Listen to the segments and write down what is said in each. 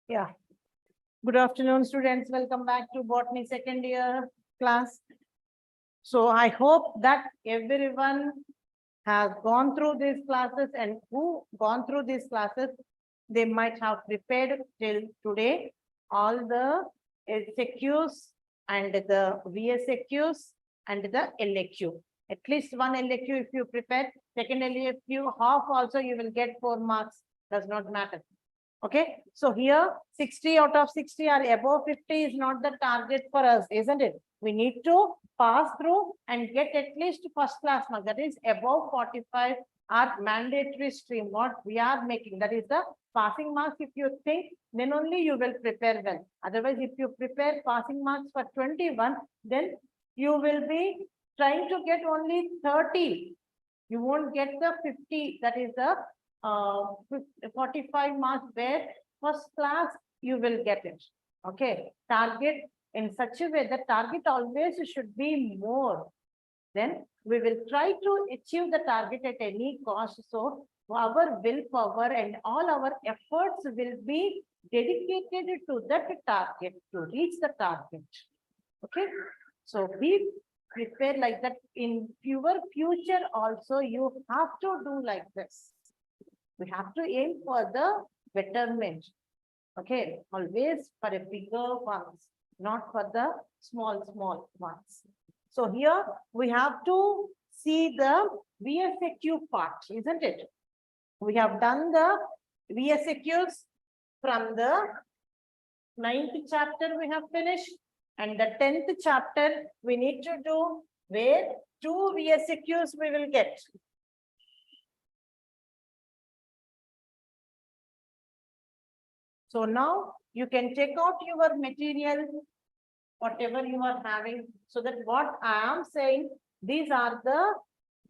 Yeah. Good afternoon, students. Welcome back to Botany second year class. So I hope that everyone has gone through these classes, and who gone through these classes, they might have prepared till today all the SAQs and the VSAQs and the LAQ. At least one LAQ if you prepare, second LAQ half also you will get 4 marks, does not matter. Okay, so here 60 out of 60 or above 50 is not the target for us, isn't it? We need to pass through and get at least first class mark, that is above 45 are mandatory stream. What we are making, that is the passing marks. If you think, then only you will prepare well. Otherwise, if you prepare passing marks for 21, then you will be trying to get only 30. You won't get the 50, that is the 45 marks where first class you will get it. Okay, target in such a way that target always should be more. Then we will try to achieve the target at any cost. So our willpower and all our efforts will be dedicated to that target, to reach the target. Okay, so be prepared like that. In your future also you have to do like this. We have to aim for the betterment. Okay, always for a bigger ones, not for the small ones. So here we have to see the VSAQ part, isn't it? We have done the VSAQs from the 9th chapter we have finished, and the 10th chapter we need to do where 2 VSAQs we will get. So now you can check out your material, whatever you are having, so that what I am saying, these are the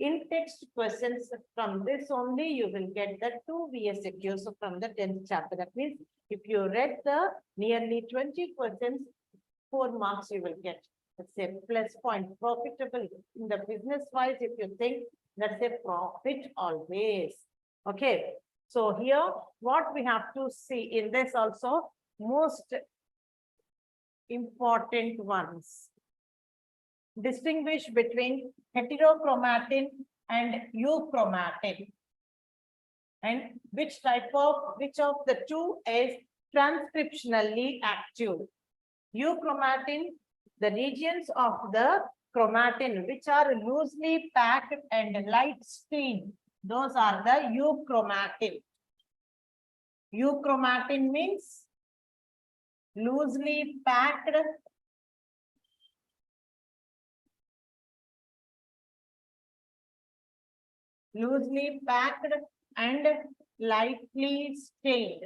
in-text questions. From this only you will get the 2 VSAQs from the 10th chapter. That means if you read the nearly 20 questions, 4 marks you will get. That's a plus point. Profitable in the business wise, if you think, that's a profit always. Okay. So here, what we have to see in this also, most important ones. Distinguish between heterochromatin and euchromatin. And which of the two is transcriptionally active. Euchromatin, the regions of the chromatin which are loosely packed and light stained, those are the euchromatin. Euchromatin means loosely packed and lightly stained.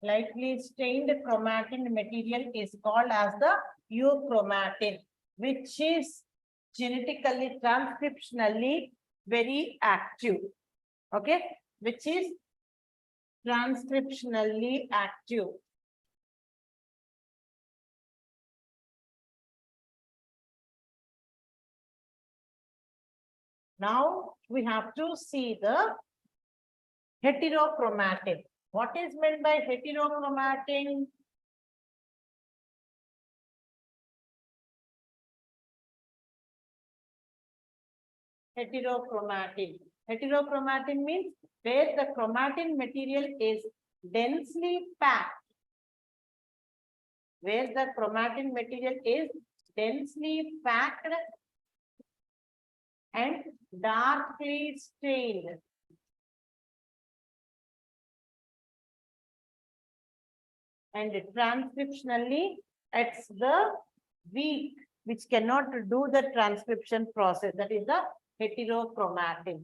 Lightly stained chromatin material is called as the euchromatin, which is genetically, transcriptionally very active. Okay, which is transcriptionally active. Now we have to see the heterochromatin. What is meant by heterochromatin? Heterochromatin. Heterochromatin means where the chromatin material is densely packed. Where the chromatin material is densely packed and darkly stained. And transcriptionally, it's the weak, which cannot do the transcription process. That is the heterochromatin.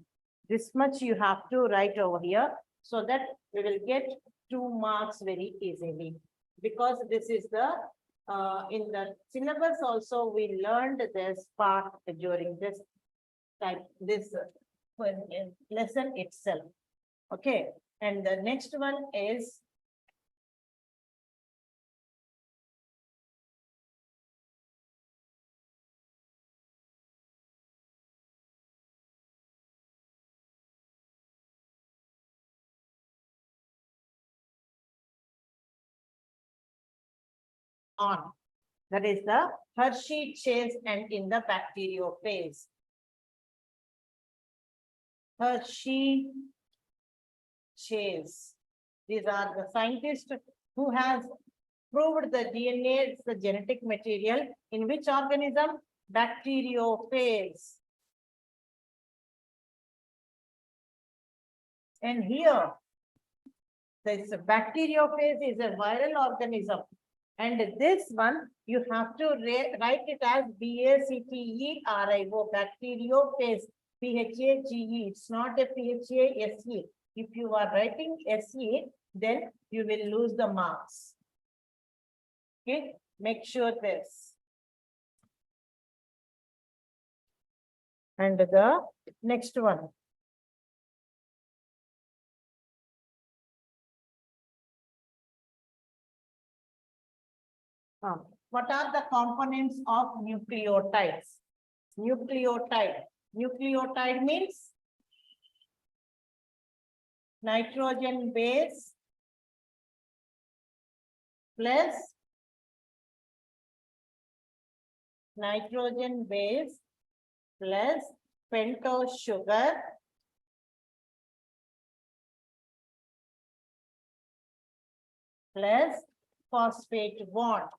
This much you have to write over here, so that we will get 2 marks very easily. Because this is the, in the syllabus also, we learned this part during this type, this lesson itself. Okay, and the next one is on. That is the Hershey chase and in the bacteriophage. Hershey chase. These are the scientists who has proved the DNA is the genetic material in which organism? Bacteriophage. And here, this bacteriophage is a viral organism. And this one, you have to write it as BACTERIO, bacteriophage, PHAGE. It's not a PHASE. If you are writing SE, then you will lose the marks. Okay, make sure this. And the next one. What are the components of nucleotides? Nucleotide. Nucleotide means nitrogen base plus nitrogen base plus pentose sugar plus phosphate bond.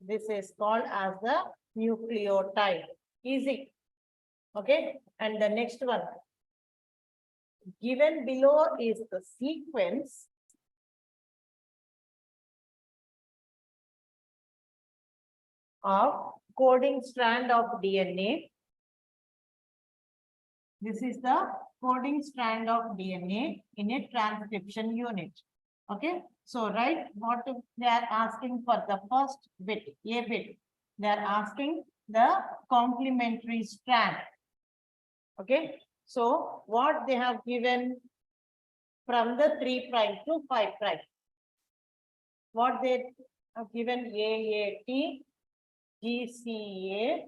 This is called as the nucleotide. Easy. Okay. And the next one. Given below is the sequence of coding strand of DNA. This is the coding strand of DNA in a transcription unit. Okay. So write what they are asking for the first bit, A bit. They are asking the complementary strand. Okay. So what they have given from the 3' to 5'. What they have given AAT, GCA,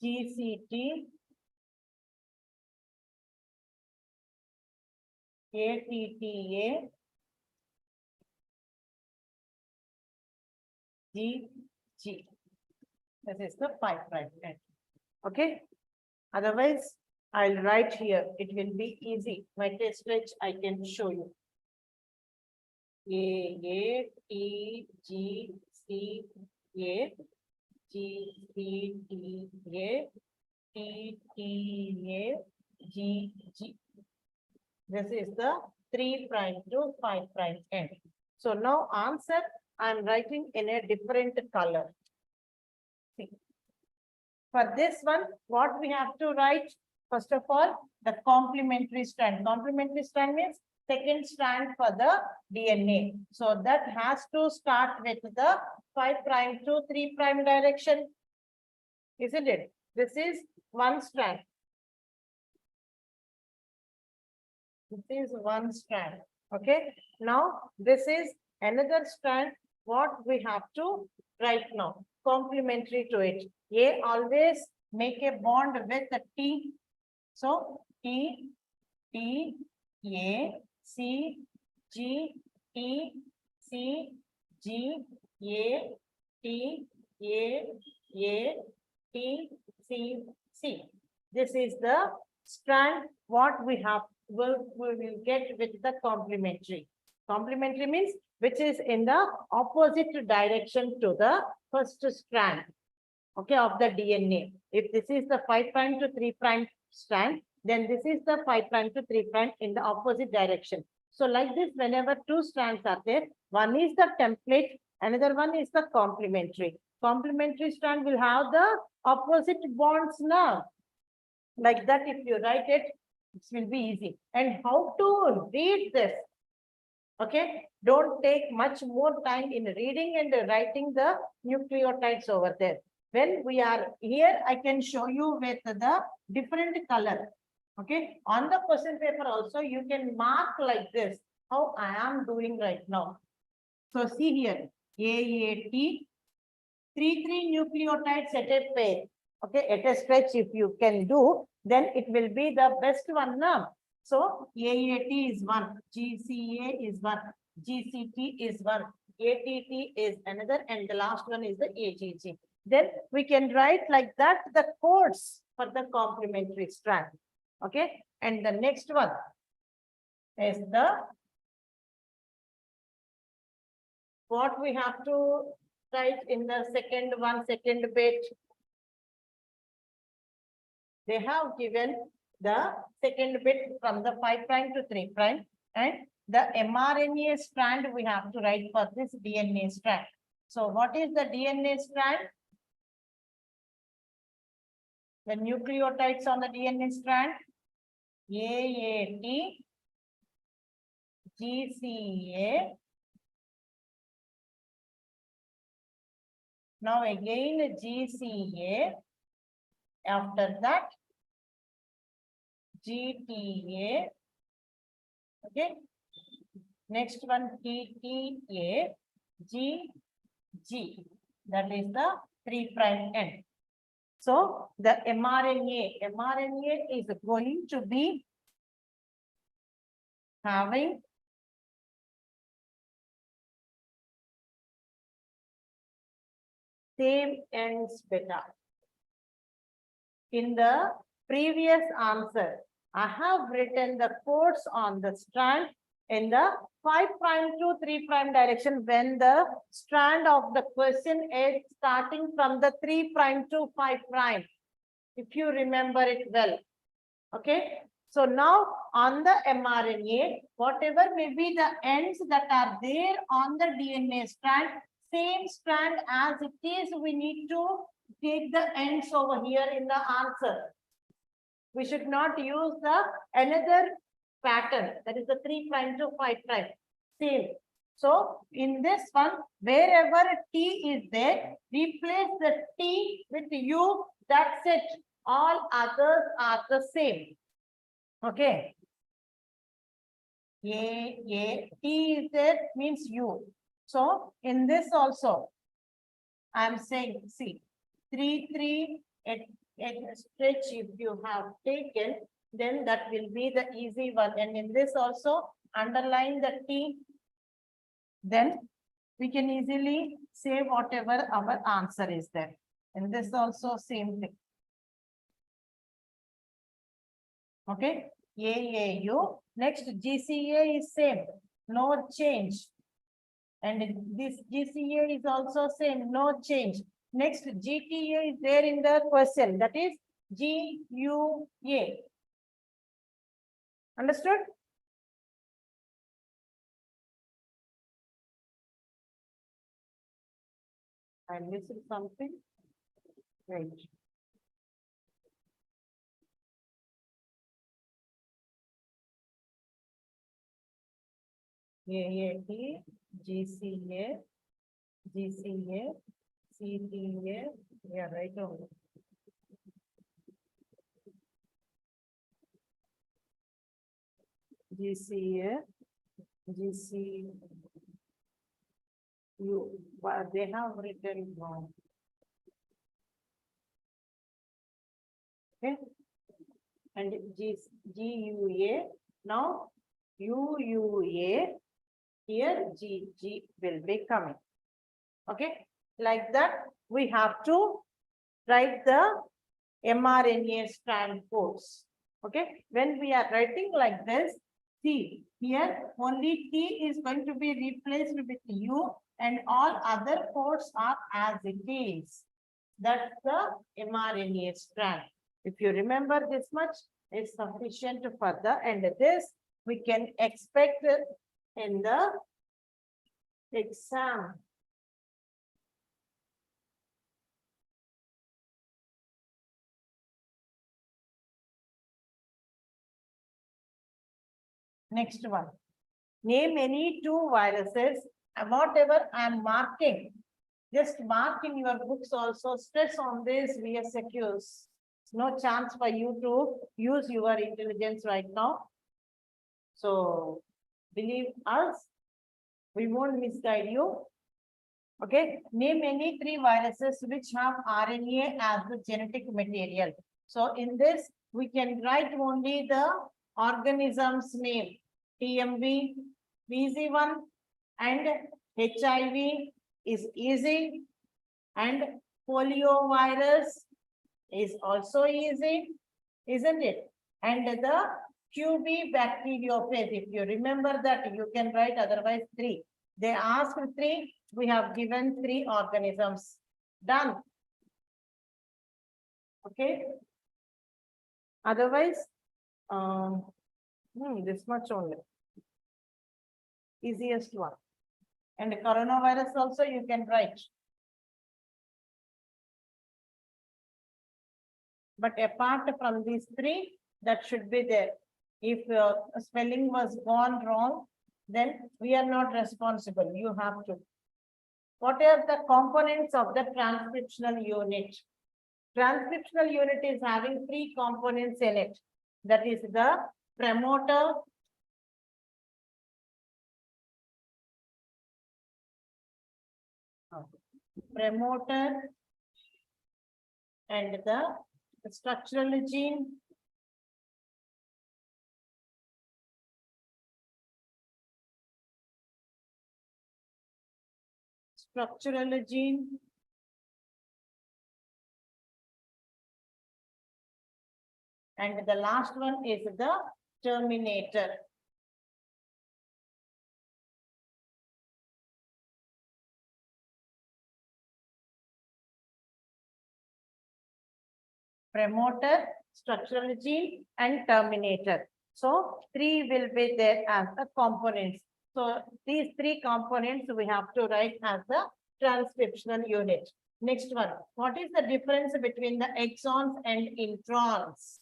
GCT, ATTA, GG. This is the 5'. Okay. Otherwise, I'll write here. It will be easy. My test stretch I can show you. A, T, G, C, A, G, C, T, A, T, T, A, G, G. This is the 3' to 5' end. So now answer, I'm writing in a different color. See. For this one, what we have to write? First of all, the complementary strand. Complementary strand means second strand for the DNA. So that has to start with the 5' to 3' direction. Isn't it? This is one strand. This is one strand. Okay. Now, this is another strand. What we have to write now? Complementary to it. A always make a bond with the T. So, T, T, A, C, G, T, C, G, A, T, A, T, C, C. This is the strand what we have we will get with the complementary. Complementary means which is in the opposite direction to the first strand, okay, of the DNA. If this is the 5' to 3' strand, then this is the 5' to 3' in the opposite direction. So like this, whenever two strands are there, one is the template, another one is the complementary. Complementary strand will have the opposite bonds now. Like that, if you write it, it will be easy. And how to read this? Okay, don't take much more time in reading and writing the nucleotides over there. When we are here, I can show you with the different color. Okay, on the question paper also, you can mark like this, how I am doing right now. So see here, AAT, 3 nucleotides at a pair. Okay, at a stretch, if you can do, then it will be the best one now. So AAT is one, GCA is one, GCT is one, ATT is another, and the last one is the AGG. Then we can write like that the codes for the complementary strand. Okay, and the next one is the what we have to write in the second bit. They have given the second bit from the 5' to 3', and the mRNA strand we have to write for this DNA strand. So what is the DNA strand? The nucleotides on the DNA strand, AAT, GCA. Now again GCA. After that, GTA. Okay. Next one, TTA, GG. That is the 3' end. So the mRNA is going to be having same ends beta. In the previous answer, I have written the codes on the strand in the 5' to 3' direction when the strand of the question is starting from the 3' to 5'. If you remember it well. Okay. So now on the mRNA, whatever may be the ends that are there on the DNA strand, same strand as it is, we need to take the ends over here in the answer. We should not use the another pattern, that is the 3' to 5'. Same. So in this one, wherever T is there, replace the T with U. That's it. All others are the same. Okay. T is there means U. So in this also, I am saying, see, 3 at stretch if you have taken, then that will be the easy one. And in this also, underline the T. Then we can easily say whatever our answer is there. And this also same thing. Okay. AAU. Next GCA is same. No change. And this GCA is also same. No change. Next GTA is there in the question. That is GUA. Understood? I'm missing something. Right. AAT, GCA, GCA, CTA. Yeah, right over. GCA, GCU. But they have written wrong. Okay. And GUA. Now UUA. Here GG will be coming. Okay. Like that, we have to write the mRNA strand codes. Okay. When we are writing like this, see, here only T is going to be replaced with U and all other codes are as it is. That's the mRNA strand. If you remember this much, it's sufficient further, and this we can expect in the exam. Next one. Name any two viruses, and whatever I am marking, just mark in your books also. Stress on this VSQs. No chance for you to use your intelligence right now. So believe us, we won't misguide you. Okay, name any three viruses which have RNA as the genetic material. So in this, we can write only the organism's name. TMV, VZ1 and HIV is easy, and poliovirus is also easy, isn't it? And the QB bacteriophage, if you remember that, you can write otherwise 3. They asked 3, we have given 3 organisms. Done. Okay. Otherwise, this much only. Easiest one. And coronavirus also you can write. But apart from these 3, that should be there. If spelling was gone wrong, then we are not responsible. You have to. What are the components of the transcriptional unit? Transcriptional unit is having 3 components in it. That is the promoter, and the structural gene, and the last one is the terminator. Promoter, structural gene, and terminator. So 3 will be there as the components. So these 3 components we have to write as the transcriptional unit. Next one, what is the difference between the exons and introns?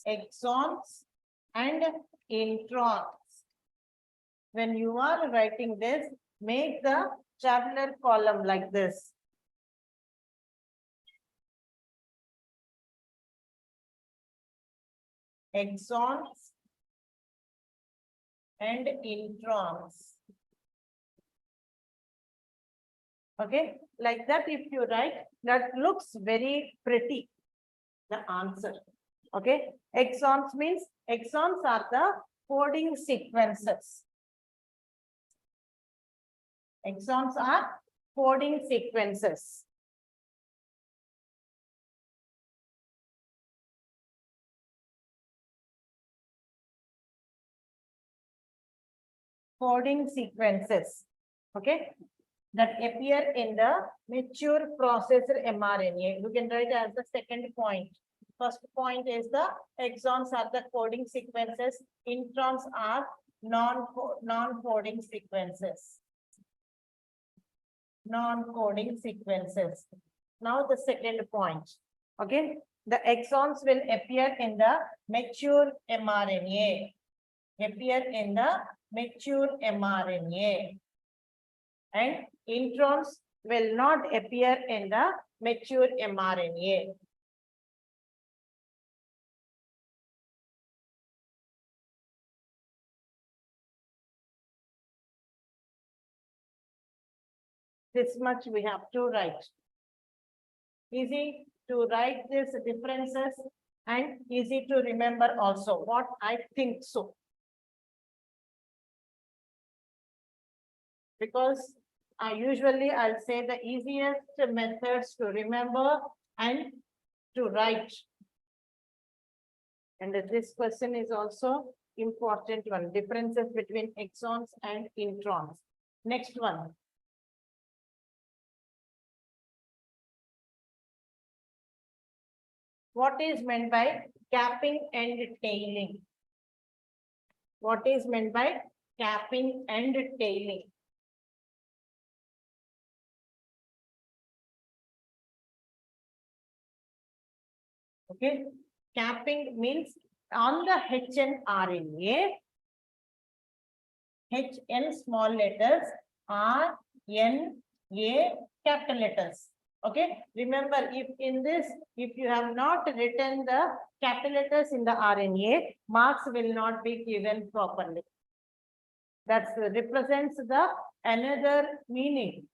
Exons and introns. When you are writing this, make the tabular column like this. Exons and introns. Okay, like that if you write, that looks very pretty, the answer. Okay, exons means, exons are the coding sequences. Exons are coding sequences. Coding sequences, okay, that appear in the mature processor mRNA. You can write as the second point. First point is the exons are the coding sequences. Introns are non-coding sequences. Non-coding sequences. Now the second point. Okay, the exons will appear in the mature mRNA. Appear in the mature mRNA. And introns will not appear in the mature mRNA. This much we have to write. Easy to write these differences and easy to remember also. What I think so. Because usually I'll say the easiest methods to remember and to write. And this question is also important one. Differences between exons and introns. Next one. What is meant by capping and tailing? What is meant by capping and tailing? Okay, capping means on the HNRNA, HN small letters, R, N, A capital letters. Okay, remember if in this, if you have not written the capital letters in the RNA, marks will not be given properly. That represents the another meaning.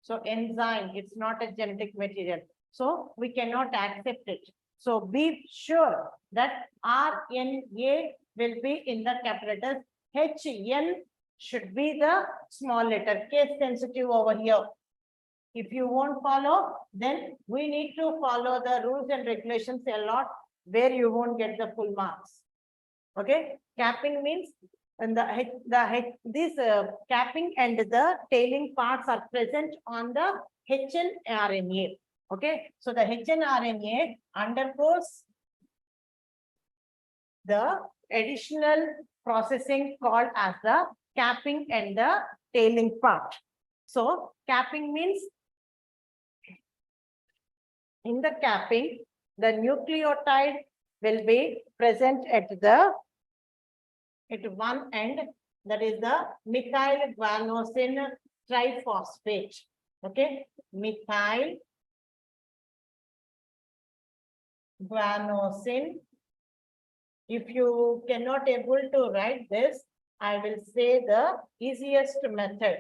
So enzyme, it's not a genetic material. So we cannot accept it. So be sure that RNA will be in the capital letters. HN should be the small letter, case sensitive over here. If you won't follow, then we need to follow the rules and regulations a lot where you won't get the full marks. Okay, capping means and this capping and the tailing parts are present on the hnRNA. Okay, so the hnRNA undergoes the additional processing called as the capping and the tailing part. So capping means in the capping, the nucleotide will be present at one end, that is the methyl guanosine triphosphate. Okay, methyl guanosine. If you cannot able to write this, I will say the easiest method.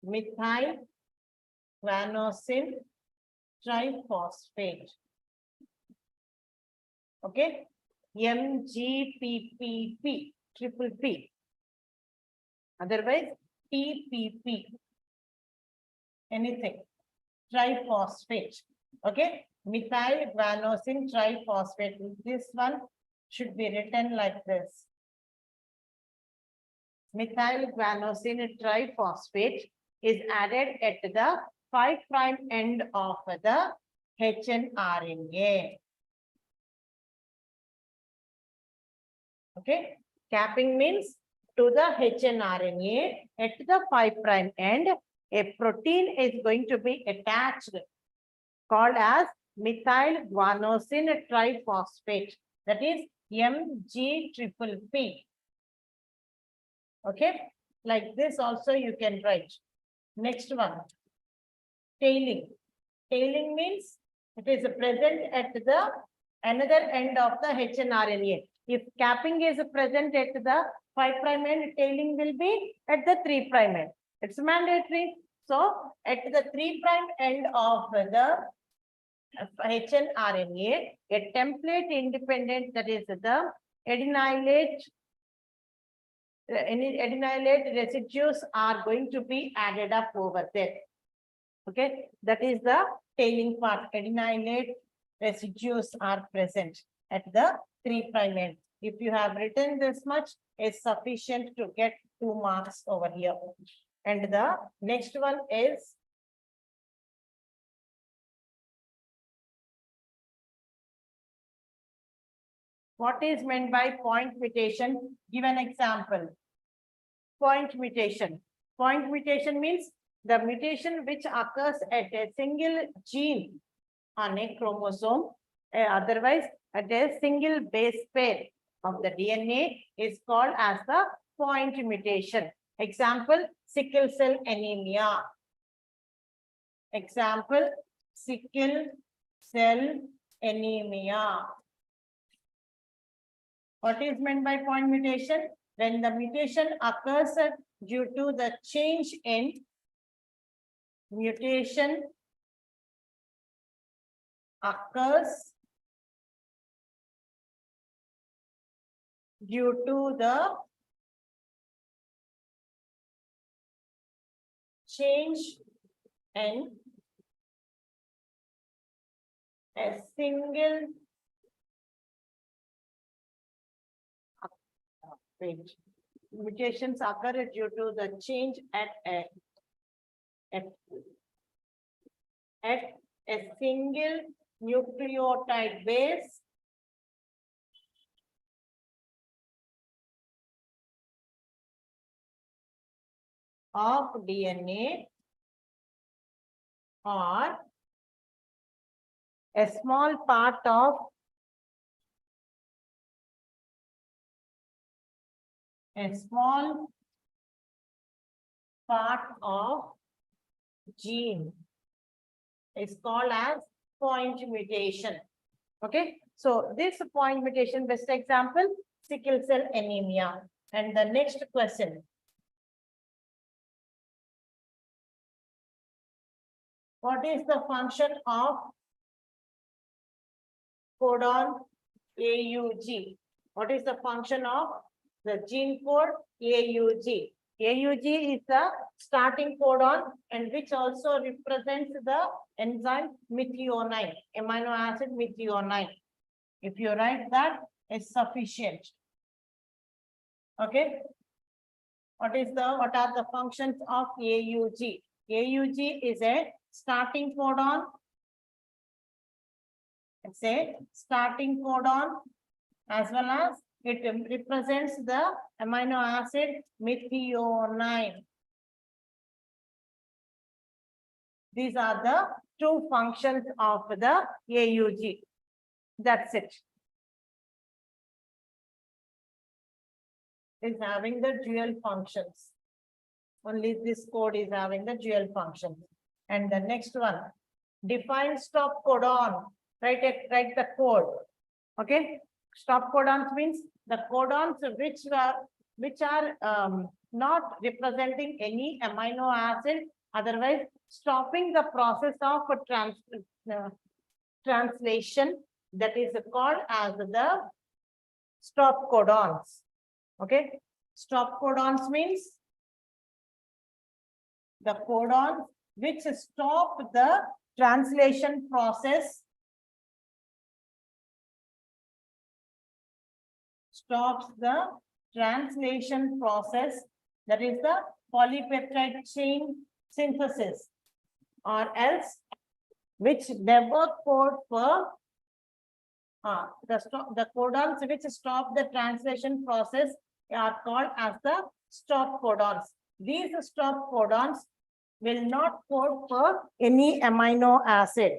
Methyl guanosine triphosphate. Okay, MGPPP, triple P. Otherwise, TPP. Anything. Triphosphate. Okay, methyl guanosine triphosphate. This one should be written like this. Methyl guanosine triphosphate is added at the 5' end of the hnRNA. Okay, capping means to the hnRNA at the 5' end, a protein is going to be attached called as methyl guanosine triphosphate, that is MGPPP. Okay, like this also you can write. Next one, tailing. Tailing means it is present at the another end of the hnRNA. If capping is present at the 5' end, tailing will be at the 3' end. It's mandatory. So at the 3' end of the hnRNA, a template independent, that is the adenylate residues are going to be added up over there. Okay, that is the tailing part. Adenylate residues are present at the 3' end. If you have written this much, is sufficient to get 2 marks over here. And the next one is what is meant by point mutation? Give an example. Point mutation. Point mutation means the mutation which occurs at a single gene on a chromosome, otherwise at a single base pair of the DNA is called as the point mutation. Example, sickle cell anemia. Example, sickle cell anemia. What is meant by point mutation? When the mutation occurs due to the change in mutation occurs due to the change in a single mutations occur due to the change at a single nucleotide base of DNA or a small part of gene is called as point mutation. Okay, so this point mutation, best example, sickle cell anemia. And the next question, What is the function of codon AUG? What is the function of the gene code AUG? AUG is the starting codon and which also represents the enzyme methionine, amino acid methionine. If you write that, is sufficient. Okay. What are the functions of AUG? AUG is a starting codon. It's a starting codon as well as it represents the amino acid methionine. These are the two functions of the AUG. That's it. Is having the dual functions. Only this code is having the dual function. And the next one, define stop codon. Write the code. Okay. Stop codons means the codons which are not representing any amino acid, otherwise stopping the process of translation, that is called as the stop codons. Okay. Stop codons means the codons which stop the translation process, stops the translation process, that is the polypeptide chain synthesis, or else which never code for the codons which stop the translation process are called as the stop codons. These stop codons will not code for any amino acid.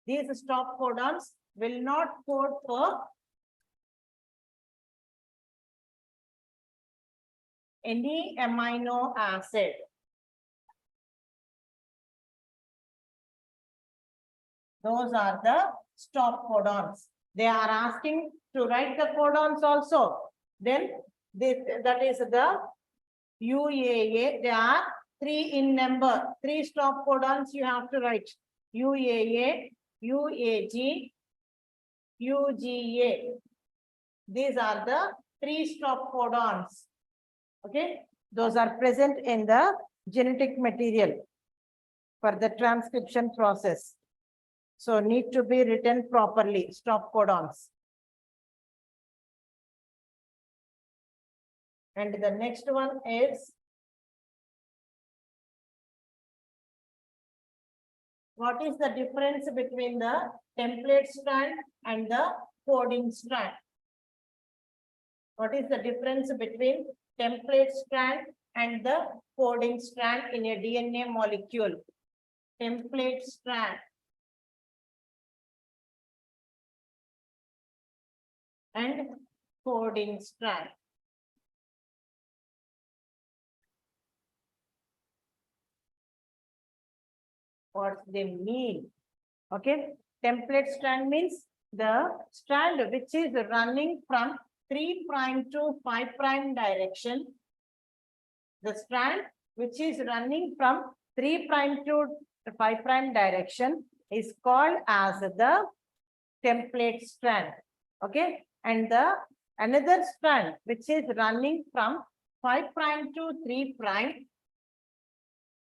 These stop codons will not code for any amino acid. Those are the stop codons. They are asking to write the codons also. Then that is the UAA. There are 3 in number. 3 stop codons you have to write. UAA, UAG, UGA. These are the 3 stop codons. Okay. Those are present in the genetic material for the transcription process. So need to be written properly, stop codons. And the next one is, what is the difference between the template strand and the coding strand? What is the difference between template strand and the coding strand in a DNA molecule? Template strand and coding strand. What they mean? Okay. Template strand means the strand which is running from 3' to 5' direction. The strand which is running from 3' to 5' direction is called as the template strand. Okay. And the another strand which is running from 5' to 3'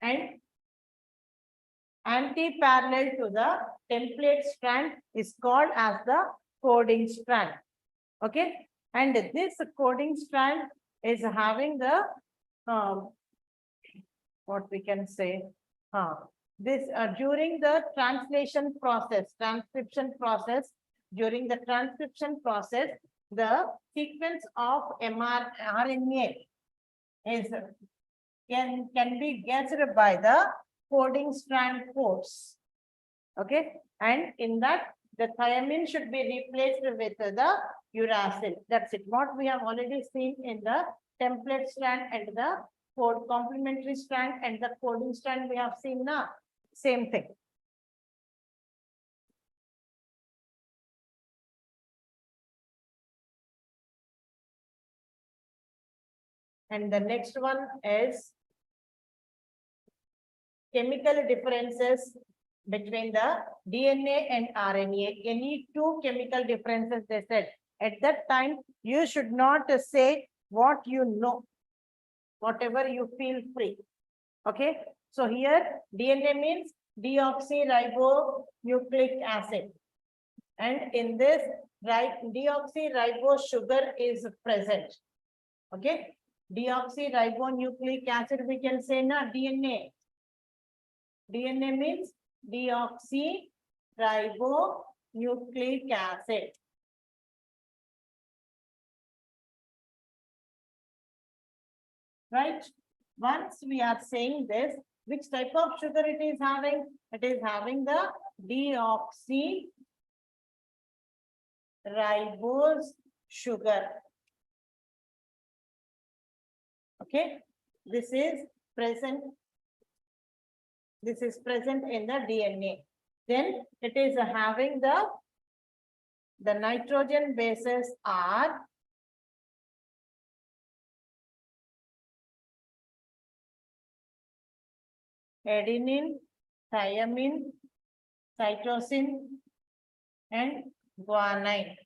and anti-parallel to the template strand is called as the coding strand. Okay. And this coding strand is having the what we can say, this during the translation process, transcription process, during the transcription process, the sequence of RNA is can be guessed by the coding strand codes. Okay. And in that, the thymine should be replaced with the uracil. That's it. What we have already seen in the template strand and the code complementary strand and the coding strand we have seen now. Same thing. And the next one is chemical differences between the DNA and RNA. Any two chemical differences they said. At that time, you should not say what you know, whatever you feel free. Okay. So here DNA means deoxyribonucleic acid. And in this, deoxyribose sugar is present. Okay. Deoxyribonucleic acid, we can say na DNA. DNA means deoxyribonucleic acid. Right? Once we are saying this, which type of sugar it is having? It is having the deoxyribose sugar. Okay, this is present. This is present in the DNA. Then it is having the nitrogen bases are adenine, thymine, cytosine, and guanine.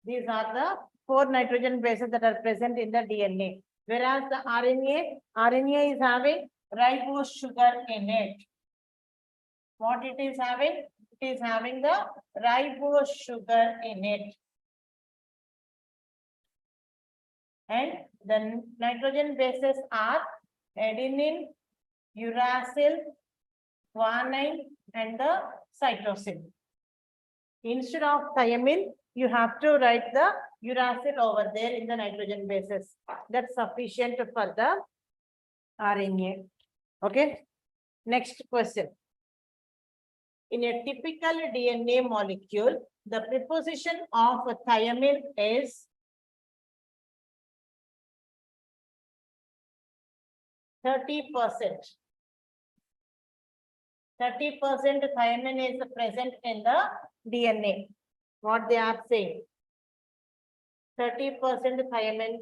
These are the 4 nitrogen bases that are present in the DNA. Whereas the RNA is having ribose sugar in it. What it is having? It is having the ribose sugar in it. And the nitrogen bases are adenine, uracil, guanine, and the cytosine. Instead of thymine, you have to write the uracil over there in the nitrogen bases. That's sufficient for the RNA. Okay. Next question. In a typical DNA molecule, the preposition of thymine is 30%. 30% thymine is present in the DNA. What they are saying? 30% thymine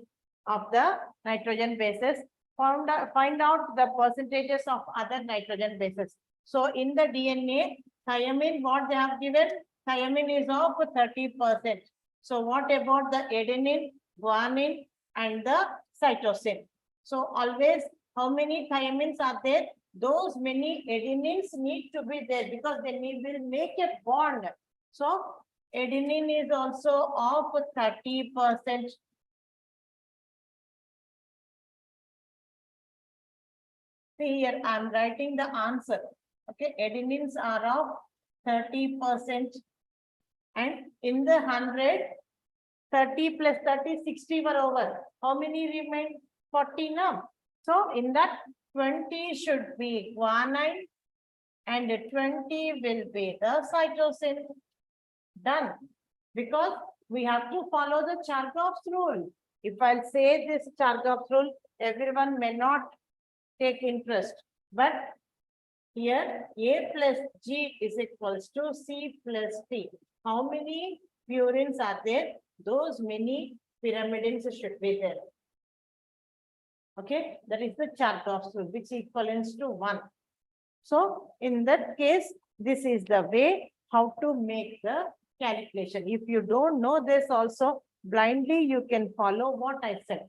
of the nitrogen bases. Find out the percentages of other nitrogen bases. So in the DNA, thymine, what they have given? Thymine is of 30%. So what about the adenine, guanine, and the cytosine? So always, how many thymines are there? Those many adenines need to be there because they will make a bond. So adenine is also of 30%. See here, I'm writing the answer. Okay, adenines are of 30%. And in the 100, 30 plus 30, 60 were over. How many remain? 40 now. So in that 20 should be guanine and 20 will be the cytosine. Done. Because we have to follow the Chargaff's rule. If I'll say this Chargaff's rule, everyone may not take interest. But here A plus G is equals to C plus T. How many purines are there? Those many pyrimidines should be there. Okay, that is the Chargaff's rule, which equals to 1. So in that case, this is the way how to make the calculation. If you don't know this also, blindly you can follow what I said.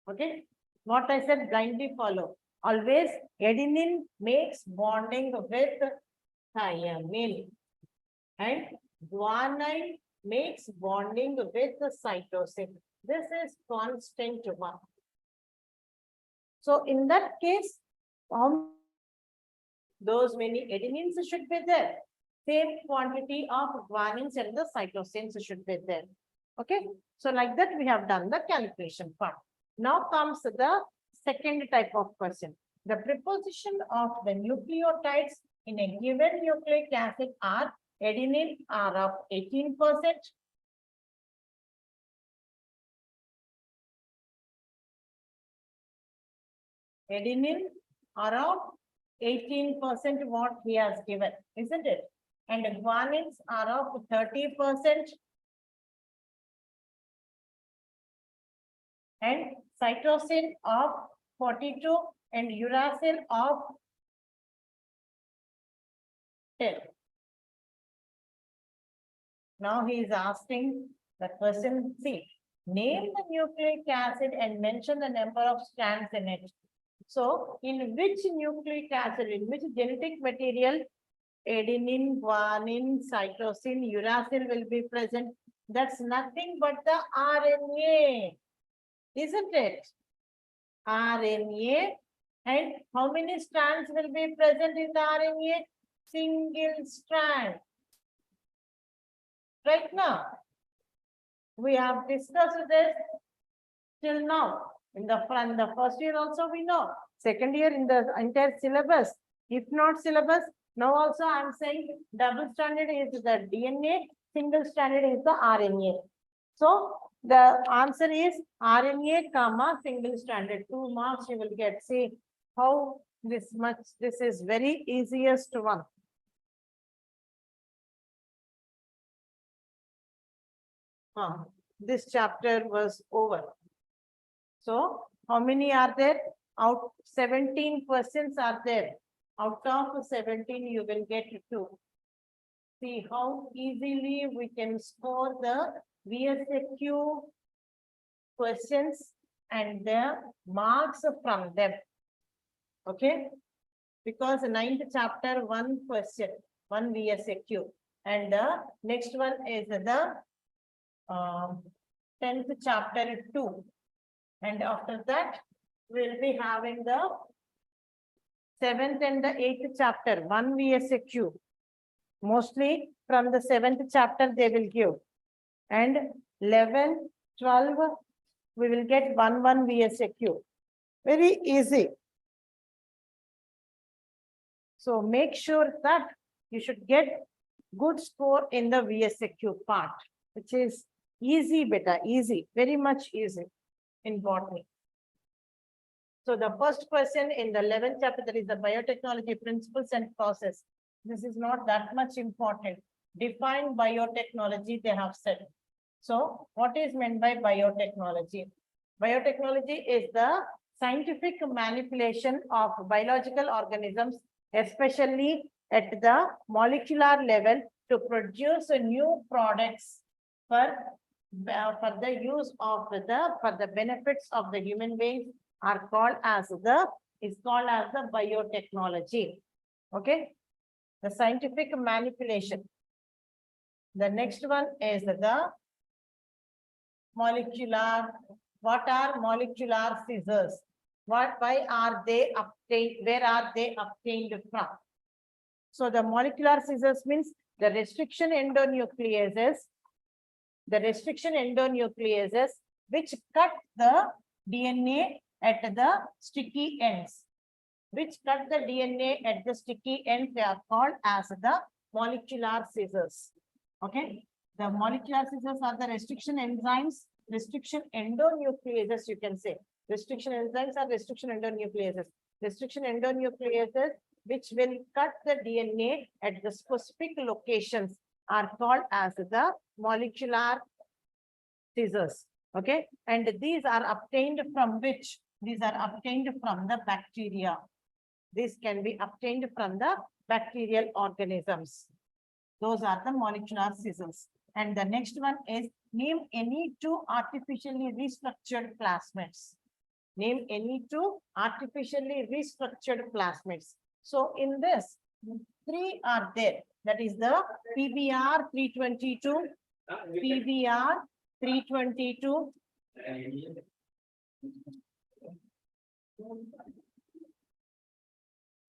Okay, what I said, blindly follow. Always adenine makes bonding with thymine and guanine makes bonding with the cytosine. This is constant one. So in that case, those many adenines should be there. Same quantity of guanines and the cytosines should be there. Okay. So like that, we have done the calculation part. Now comes the second type of question. The preposition of the nucleotides in a given nucleic acid are adenine are of 18%. Adenine are of 18% what he has given, isn't it? And guanines are of 30%. And cytosine of 42 and uracil of 10. Now he is asking the question C. Name the nucleic acid and mention the number of strands in it. So, in which nucleic acid, in which genetic material, adenine, guanine, cytosine, uracil will be present? That's nothing but the RNA, isn't it? RNA. And how many strands will be present in the RNA? Single strand. Right now, we have discussed this till now. In the first year also we know. Second year in the entire syllabus. If not syllabus, now also I am saying double stranded is the DNA, single stranded is the RNA. So the answer is RNA, comma, single stranded. 2 marks you will get. See how this is very easiest one. This chapter was over. So how many are there? Out 17 questions are there. Out of 17, you will get 2. See how easily we can score the VSQ questions and the marks from them. Okay? Because 9th chapter, 1 question, 1 VSQ. And the next one is the 10th chapter 2. And after that, we'll be having the 7th and the 8th chapter, 1 VSQ. Mostly from the 7th chapter they will give. And 11, 12, we will get 1 VSQ. Very easy. So make sure that you should get good score in the VSQ part, which is easy, beta, easy, very much easy in botany. So the first question in the 11th chapter, that is the biotechnology principles and process. This is not that much important. Define biotechnology, they have said. So what is meant by biotechnology? Biotechnology is the scientific manipulation of biological organisms, especially at the molecular level, to produce new products for the use of for the benefits of the human beings are called as the biotechnology. Okay, the scientific manipulation. The next one is the molecular. What are molecular scissors? Why are they obtained? Where are they obtained from? So the molecular scissors means the restriction endonucleases. The restriction endonucleases which cut the DNA at the sticky ends. Which cut the DNA at the sticky ends, they are called as the molecular scissors. Okay. The molecular scissors are the restriction enzymes, restriction endonucleases, you can say. Restriction enzymes are restriction endonucleases. Restriction endonucleases which will cut the DNA at the specific locations are called as the molecular scissors. Okay. And these are obtained from which? These are obtained from the bacteria. This can be obtained from the bacterial organisms. Those are the molecular scissors. And the next one is name any 2 artificially restructured plasmids. Name any 2 artificially restructured plasmids. So in this, 3 are there. That is the PBr 322, PBr 322,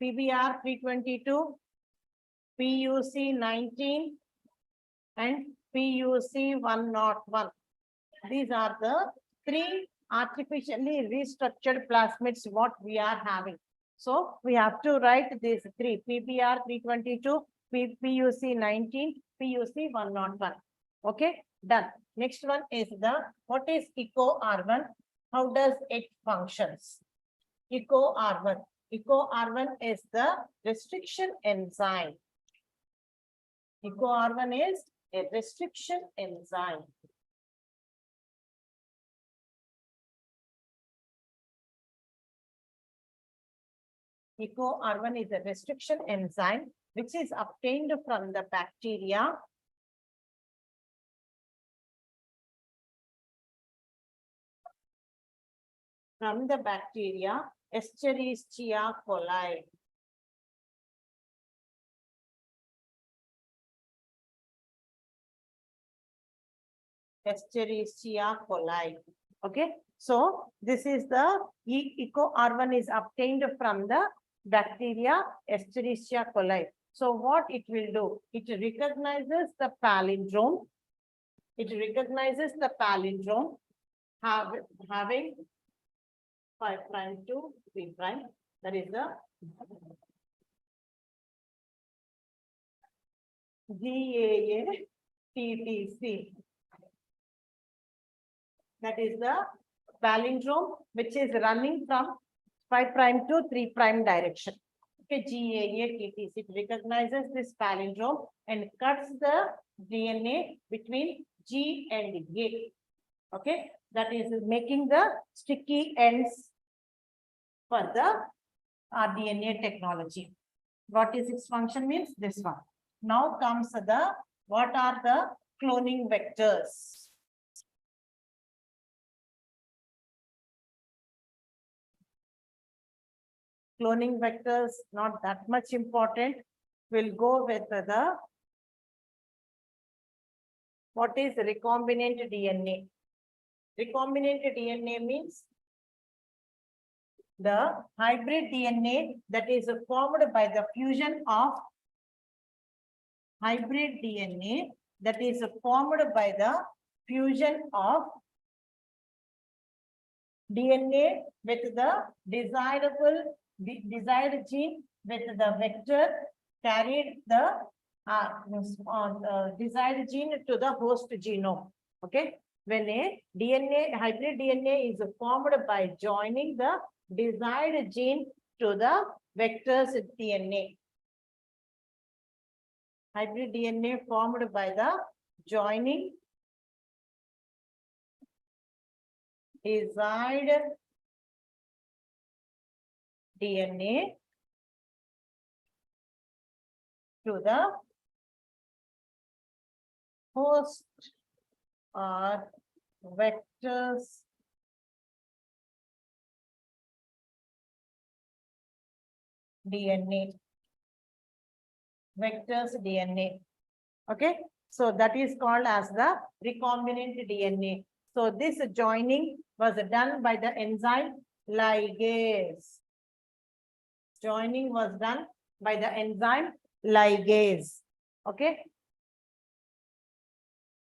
PBr 322, PUC 19, and PUC 101. These are the 3 artificially restructured plasmids what we are having. So we have to write these 3: PBr 322, PUC 19, PUC 101. Okay, done. Next one is what is EcoR1? How does it functions? EcoR1. EcoR1 is the restriction enzyme. EcoR1 is a restriction enzyme. EcoR1 is a restriction enzyme which is obtained from the bacteria Escherichia coli. Escherichia coli. Okay, so this is the eco R1 is obtained from the bacteria Escherichia coli. So what it will do? It recognizes the palindrome. It recognizes the palindrome having 5' to 3'. That is the GAA-TTC. That is the palindrome which is running from 5' to 3' direction. Okay, GAA-TTC. It recognizes this palindrome and cuts the DNA between G and A. Okay, that is making the sticky ends for the DNA technology. What is its function means this one. Now comes the, what are the cloning vectors? Cloning vectors, not that much important. We'll go with the, what is recombinant DNA? Recombinant DNA means the hybrid DNA that is formed by the fusion of hybrid DNA that is formed by the fusion of DNA with the desired gene with the vector carried the desired gene to the host genome. Okay, when a hybrid DNA is formed by joining the desired gene to the vector's DNA. Hybrid DNA formed by the joining desired DNA to the host or vectors DNA. Vectors DNA. Okay, so that is called as the recombinant DNA. So this joining was done by the enzyme ligase. Joining was done by the enzyme ligase. Okay.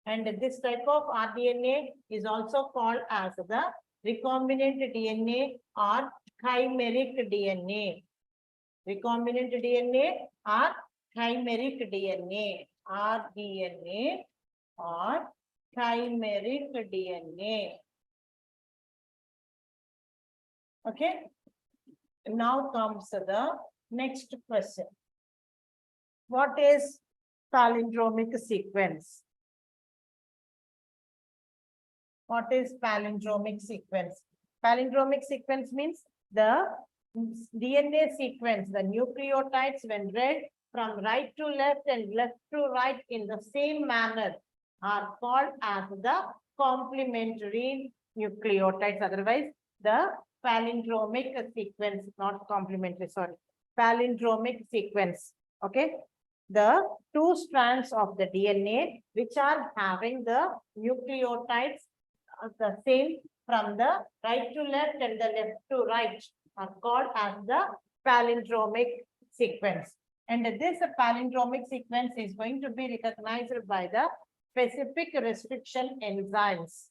And this type of rDNA is also called as the recombinant DNA or chimeric DNA. Recombinant DNA or chimeric DNA, rDNA or chimeric DNA. Okay. Now comes the next question. What is palindromic sequence? What is palindromic sequence? Palindromic sequence means the DNA sequence, the nucleotides when read from right to left and left to right in the same manner are called as the complementary nucleotides. Otherwise, the palindromic sequence, not complementary, sorry, palindromic sequence. Okay. The two strands of the DNA which are having the nucleotides the same from the right to left and the left to right are called as the palindromic sequence. And this palindromic sequence is going to be recognized by the specific restriction enzymes.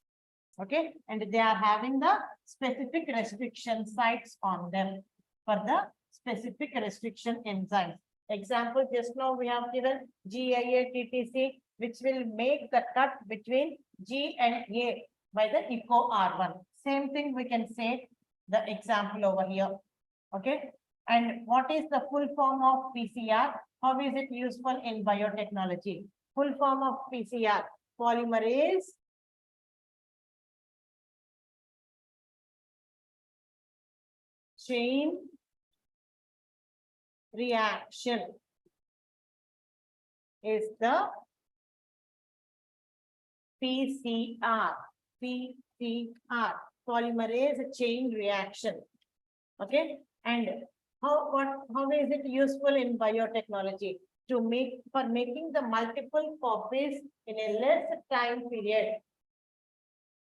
Okay, and they are having the specific restriction sites on them for the specific restriction enzymes. Example, just now we have given GAA-TTC, which will make the cut between G and A by the eco R1. Same thing we can say the example over here. Okay. And what is the full form of PCR? How is it useful in biotechnology? Full form of PCR, polymerase chain reaction. is the PCR. PCR, polymerase chain reaction. Okay, and how is it useful in biotechnology? To make for making the multiple copies in a less time period.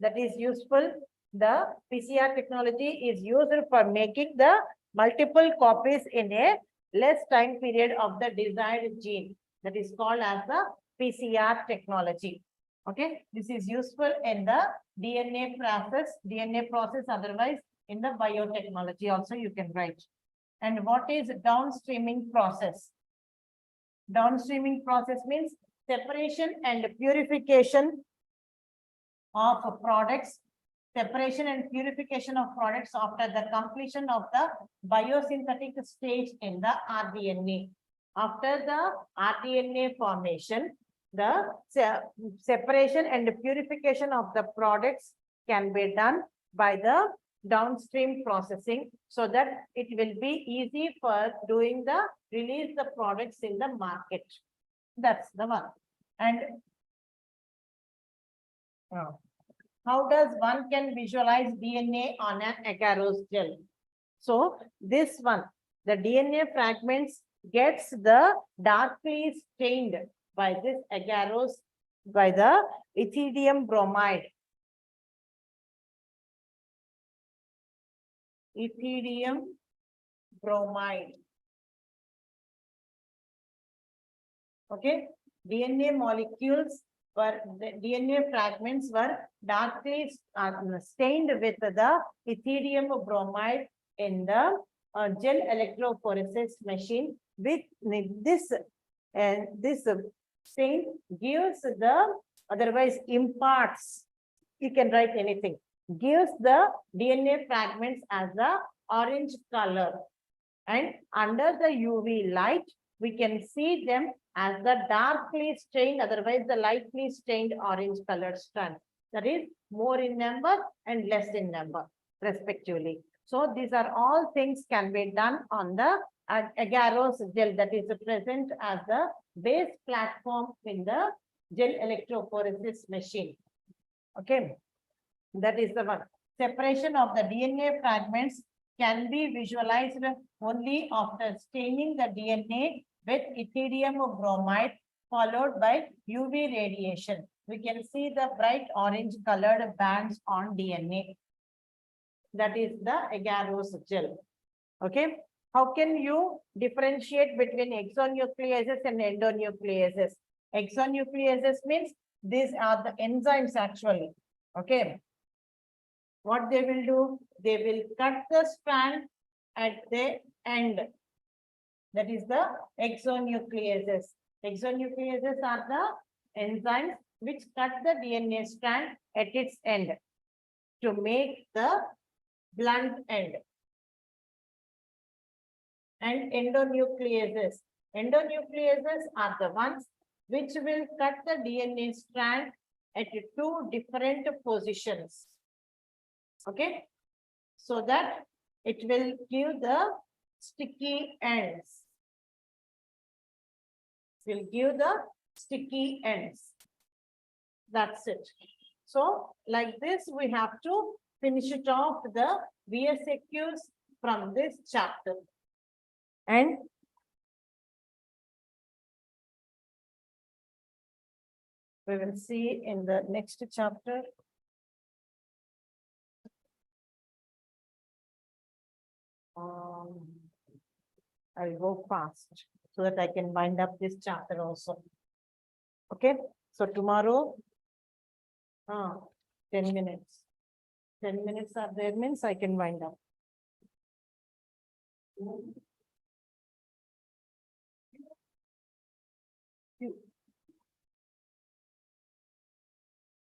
That is useful. The PCR technology is used for making the multiple copies in a less time period of the desired gene. That is called as the PCR technology. Okay, this is useful in the DNA process, otherwise in the biotechnology also you can write. And what is downstreaming process? Downstreaming process means separation and purification of products, separation and purification of products after the completion of the biosynthetic stage in the rDNA. After the rDNA formation, the separation and purification of the products can be done by the downstream processing, so that it will be easy for doing the release the products in the market. That's the one. And how does one can visualize DNA on an agarose gel? So this one, the DNA fragments gets the darkly stained by this agarose, by the ethidium bromide. Ethidium bromide. Okay, DNA molecules were, the DNA fragments were darkly stained with the ethidium bromide in the gel electrophoresis machine. With this, and this stain gives the, otherwise imparts, you can write anything, gives the DNA fragments as the orange color, and under the UV light we can see them as the darkly stained, otherwise the lightly stained orange colored strand. That is more in number and less in number respectively. So these are all things can be done on the agarose gel, that is present as the base platform in the gel electrophoresis machine. Okay, that is the one. Separation of the DNA fragments can be visualized only after staining the DNA with ethidium bromide followed by UV radiation. We can see the bright orange colored bands on DNA. That is the agarose gel. Okay, how can you differentiate between exonucleases and endonucleases? Exonucleases means these are the enzymes actually. Okay, what they will do? They will cut the strand at the end. That is the exonucleases. Exonucleases are the enzymes which cut the DNA strand at its end to make the blunt end. And endonucleases. Endonucleases are the ones which will cut the DNA strand at two different positions. Okay, so that it will give the sticky ends. Will give the sticky ends. That's it. So like this, we have to finish it off the VSQs from this chapter. And we will see in the next chapter. I'll go fast so that I can wind up this chapter also. Okay, so tomorrow, 10 minutes. 10 minutes are there means I can wind up.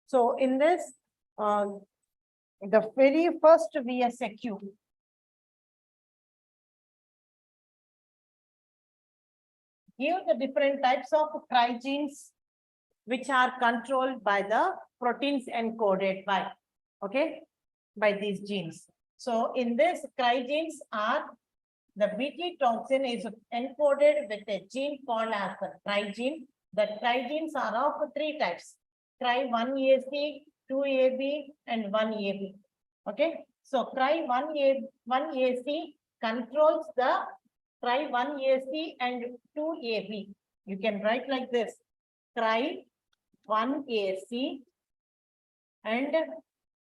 So in this, the very first VSQ, give the different types of crygenes which are controlled by the proteins encoded by, okay, by these genes. So in this, crygenes are, the Bt toxin is encoded with a gene called as the crygene. The trigenes are of three types. Tri1AC, 2AB, and 1AB. Okay. So Tri1AC controls the Tri1AC and 2AB. You can write like this. Tri1AC and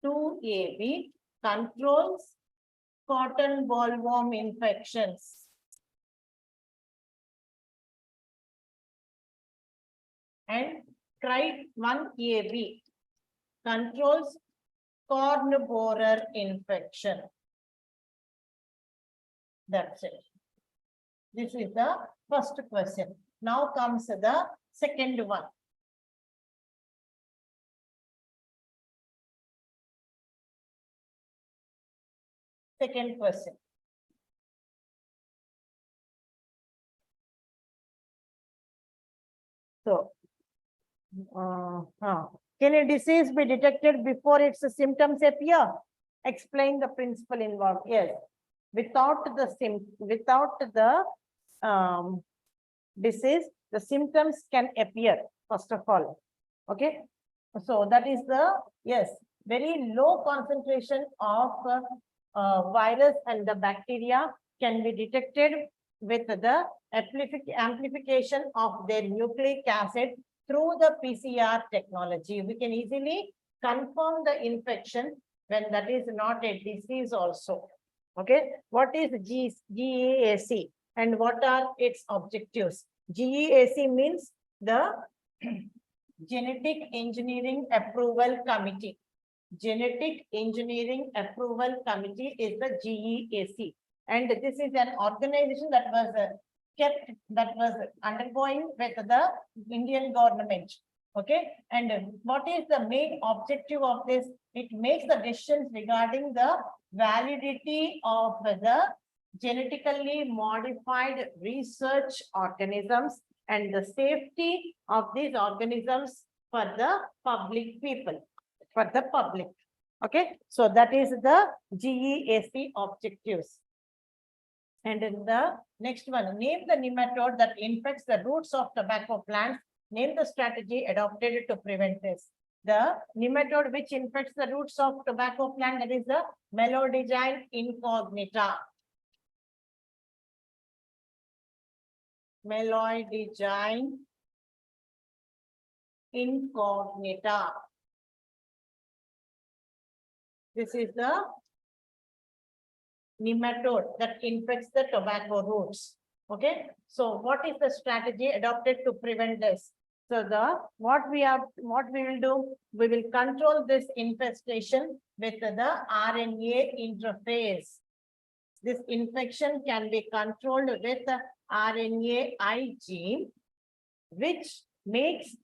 2AB controls cotton bollworm infections. And Tri1AB controls corn borer infection. That's it. This is the first question. Now comes the second one. Second question. So, can a disease be detected before its symptoms appear? Explain the principle involved. Yes, without the disease, the symptoms can appear first of all. Okay, so that is the very low concentration of virus and the bacteria can be detected with the amplification of their nucleic acid through the PCR technology. We can easily confirm the infection when that is not a disease also. Okay, what is GEAC and what are its objectives? GEAC means the Genetic Engineering Approval Committee. Genetic Engineering Approval Committee is the GEAC. And this is an organization that was undergoing with the Indian government. Okay. And what is the main objective of this? It makes the decisions regarding the validity of the genetically modified research organisms and the safety of these organisms for the public people, for the public. Okay. So that is the GEAC objectives. And in the next one, name the nematode that infects the roots of tobacco plants. Name the strategy adopted to prevent this. The nematode which infects the roots of tobacco plant, that is the Melodigine incognita. Melodigine incognita. This is the nematode that infects the tobacco roots. Okay, so what is the strategy adopted to prevent this? So what we will do, we will control this infestation with the RNA interface. This infection can be controlled with the RNA gene, which makes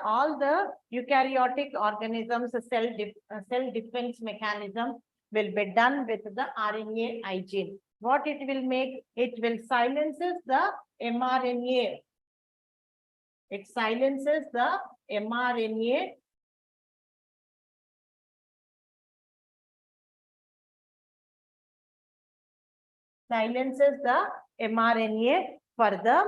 all the eukaryotic organisms cell defense mechanism will be done with the RNA gene. What it will make? It will silences the mRNA. It silences the mRNA. Silences the mRNA for the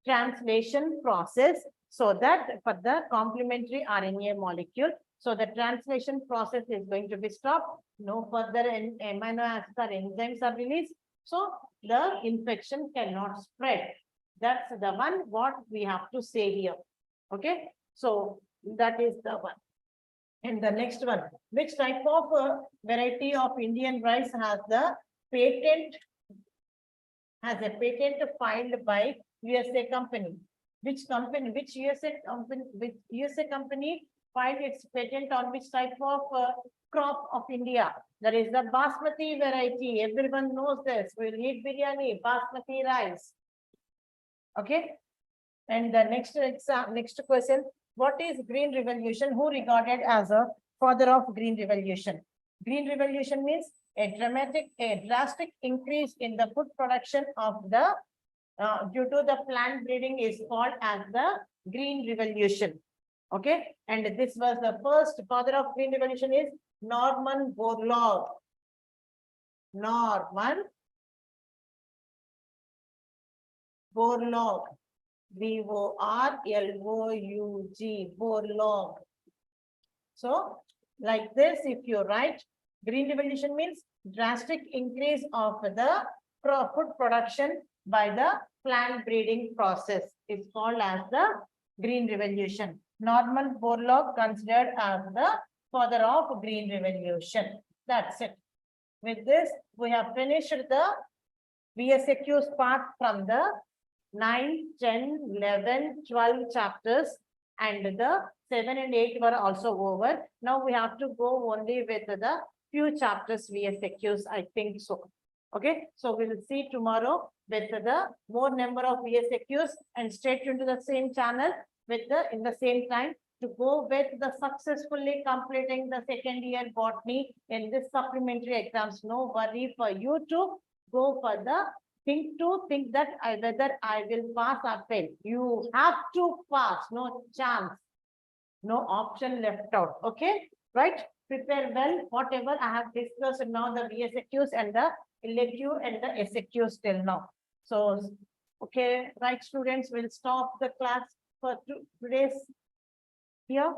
translation process, so that for the complementary RNA molecule. So the translation process is going to be stopped. No further amino acids or enzymes are released. So the infection cannot spread. That's the one what we have to say here. Okay. So that is the one. And the next one, which type of variety of Indian rice has a patent filed by USA company? Which company, which USA company filed its patent on which type of crop of India? That is the basmati variety. Everyone knows this. We'll eat biryani, basmati rice. Okay. And the next question, what is Green Revolution? Who regarded as a father of Green Revolution? Green Revolution means a drastic increase in the food production of the due to the plant breeding is called as the Green Revolution. Okay, and this was the first father of Green Revolution is Norman Borlaug. Norman Borlaug. B-O-R-L-O-U-G, borlog. So like this, if you write, green revolution means drastic increase of the food production by the plant breeding process. It's called as the green revolution. Norman Borlaug considered as the father of green revolution. That's it. With this, we have finished the VSQs part from the 9, 10, 11, 12 chapters, and the 7 and 8 were also over. Now we have to go only with the few chapters VSQs, I think so. Okay, so we will see tomorrow with the more number of VSQs, and stay tuned to the same channel with the in the same time to go with the successfully completing the second year botany in this supplementary exams. No worry for you to go for the think that whether I will pass or fail. You have to pass, no chance, no option left out. Okay, right? Prepare well, whatever I have discussed now, the VSQs and the elective and the SQs till now. So, okay, right, students, will stop the class for today's here.